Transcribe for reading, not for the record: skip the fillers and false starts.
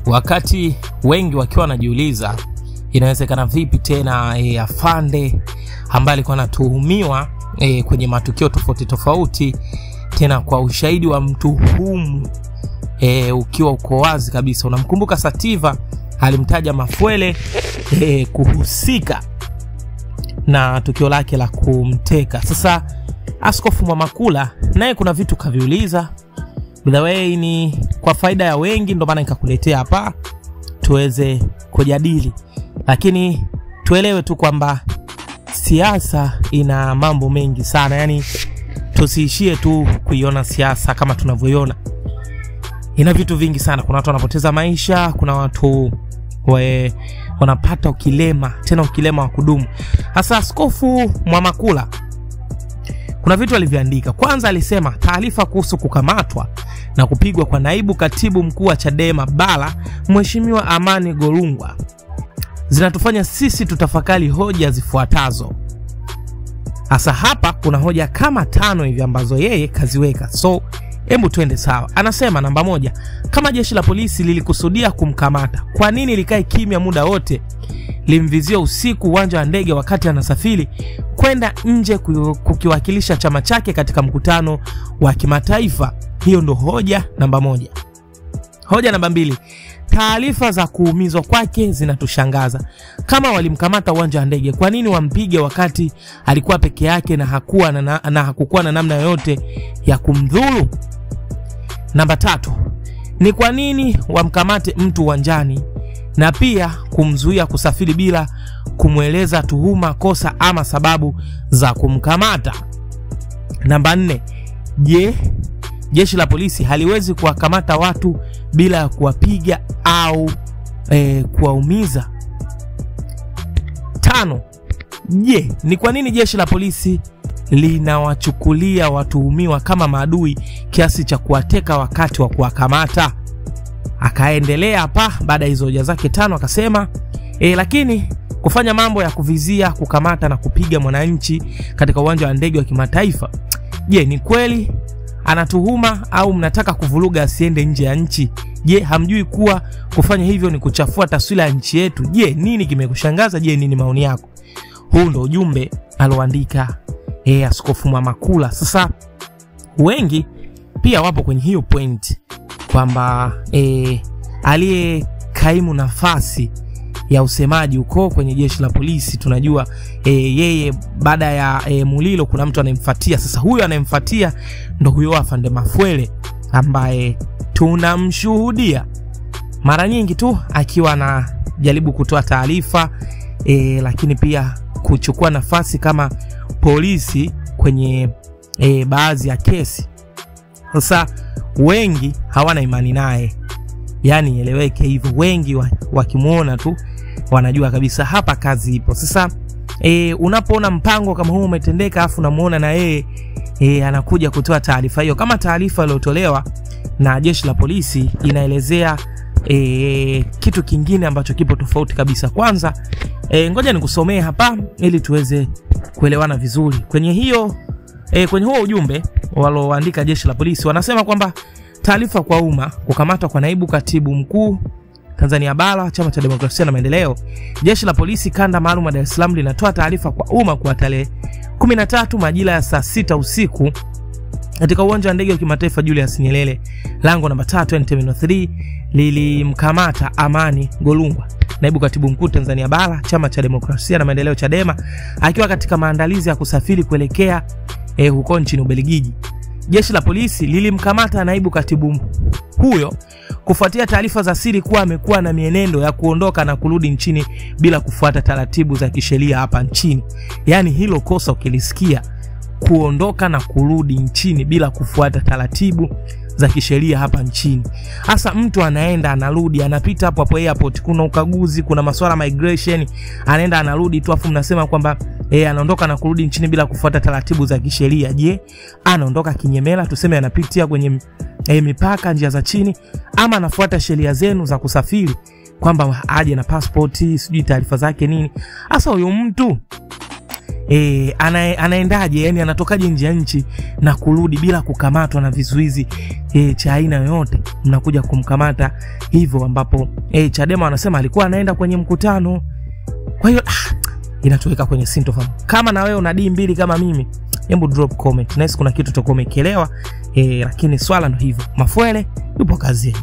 Wakati wengi wakiwa wanajiuliza inawezekana vipi tena afande ambaye alikuwa anatuhumiwa kwenye matukio tofauti tena kwa ushahidi wa mtuhumu ukiwa uko wazi kabisa. Unamkumbuka Sativa alimtaja Mafwele kuhusika na tukio lake la kumteka. Sasa Askofu Mwamakula naye kuna vitu kaviuliza. By the way, ni kwa faida ya wengi ndio maana nikakuletea hapa tuweze kujadili. Lakini tuelewe tu kwamba siasa ina mambo mengi sana. Yani tusiishie tu kuiona siasa kama tunavyoiona. Ina vitu vingi sana. Kuna watu wanapoteza maisha, kuna watu wanapata ukilema, tena ukilema wa kudumu. Hasa Askofu Mwamakula kuna vitu alivyoandika. Kwanza alisema taarifa kuhusu kukamatwa na kupigwa kwa naibu katibu mkuu wa Chadema Bara Mheshimiwa Amani Golungwa zinatufanya sisi tutafakari hoja zifuatazo. Hasa hapa kuna hoja kama 5 hivi ambazo yeye kaziweka. So hebu twende sawa. Anasema namba 1, kama jeshi la polisi lilikusudia kumkamata, kwa nini likae kimya muda wote? Limvizia usiku uwanja wa ndege wakati anasafiri kwenda nje kukiwakilisha chama chake katika mkutano wa kimataifa. Hiyo ndo hoja namba 1. Hoja namba 2, taarifa za kuumizwa kwake zinatushangaza. Kama walimkamata uwanja wa ndege, kwa nini wampige wakati alikuwa peke yake na hakukuwa na namna yoyote ya kumdhuru? Namba 3, ni kwa nini wamkamate mtu uwanjani na pia kumzuia kusafiri bila kumweleza tuhuma, kosa ama sababu za kumkamata? Namba 4, jeshi la polisi haliwezi kuwakamata watu bila ya kuwapiga au kuwaumiza? 5, ni kwa nini jeshi la polisi linawachukulia watuhumiwa kama maadui kiasi cha kuwateka wakati wa kuwakamata? Akaendelea hapa baada hizo hoja zake 5 akasema lakini kufanya mambo ya kuvizia, kukamata na kupiga mwananchi katika uwanja wa ndege wa kimataifa, ni kweli anatuhuma au mnataka kuvuruga asiende nje ya nchi? Hamjui kuwa kufanya hivyo ni kuchafua taswira ya nchi yetu? Nini kimekushangaza? Nini maoni yako? Huu ndo ujumbe aloandika Askofu Mwamakula. Sasa wengi pia wapo kwenye hiyo point kwamba aliye kaimu nafasi ya usemaji uko kwenye jeshi la polisi, tunajua yeye baada ya Mulilo kuna mtu anayemfuatia. Sasa huyo anayemfuatia ndo huyo afande Mafwele ambaye tunamshuhudia mara nyingi tu akiwa anajaribu kutoa taarifa lakini pia kuchukua nafasi kama polisi kwenye baadhi ya kesi. Sasa wengi hawana imani naye. Yani eleweke hivyo, wengi wakimuona tu wanajua kabisa hapa kazi ipo. Sasa unapoona mpango kama huu umetendeka afu unamuona na yeye anakuja kutoa taarifa hiyo, kama taarifa iliyotolewa na jeshi la polisi inaelezea kitu kingine ambacho kipo tofauti kabisa. Kwanza ngoja nikusomee hapa ili tuweze kuelewana vizuri. Kwenye huo ujumbe waloandika jeshi la polisi wanasema kwamba taarifa kwa umma, kukamatwa kwa naibu katibu mkuu Tanzania Bara, Chama cha Demokrasia na Maendeleo. Jeshi la polisi kanda maalum ya Dar es Salaam linatoa taarifa kwa umma kwa tarehe 13 majira ya saa 6 usiku katika uwanja wa ndege wa kimataifa Julius Nyerere lango namba 3 Terminal 3 lilimkamata Amani Golungwa, naibu katibu mkuu Tanzania Bara, Chama cha Demokrasia na Maendeleo Chadema, akiwa katika maandalizi ya kusafiri kuelekea huko nchini Ubelgiji. Jeshi la polisi lilimkamata naibu katibu huyo kufuatia taarifa za siri kuwa amekuwa na mienendo ya kuondoka na kurudi nchini bila kufuata taratibu za kisheria hapa nchini. Yani hilo kosa ukilisikia, kuondoka na kurudi nchini bila kufuata taratibu za kisheria hapa nchini. Hasa mtu anaenda anarudi, anapita hapo airport, kuna ukaguzi, kuna masuala migration, anaenda anarudi tu afu mnasema kwamba anaondoka na kurudi nchini bila kufuata taratibu za kisheria. Anaondoka kinyemela, tuseme anapitia kwenye mipaka, njia za chini, ama anafuata sheria zenu za kusafiri kwamba aje na passport, sijui taarifa zake nini? Hasa huyo mtu anaendaje, yani anatokaje nje ya nchi na kurudi bila kukamatwa na vizuizi cha aina yoyote, mnakuja kumkamata hivyo, ambapo Chadema wanasema alikuwa anaenda kwenye mkutano. Kwa hiyo inatuweka kwenye sintofahamu. Kama na wewe una D2 kama mimi, hebu drop comment. Nice, kuna kitu utakuwa umekielewa, lakini swala ndo hivyo. Mafwele yupo kazini.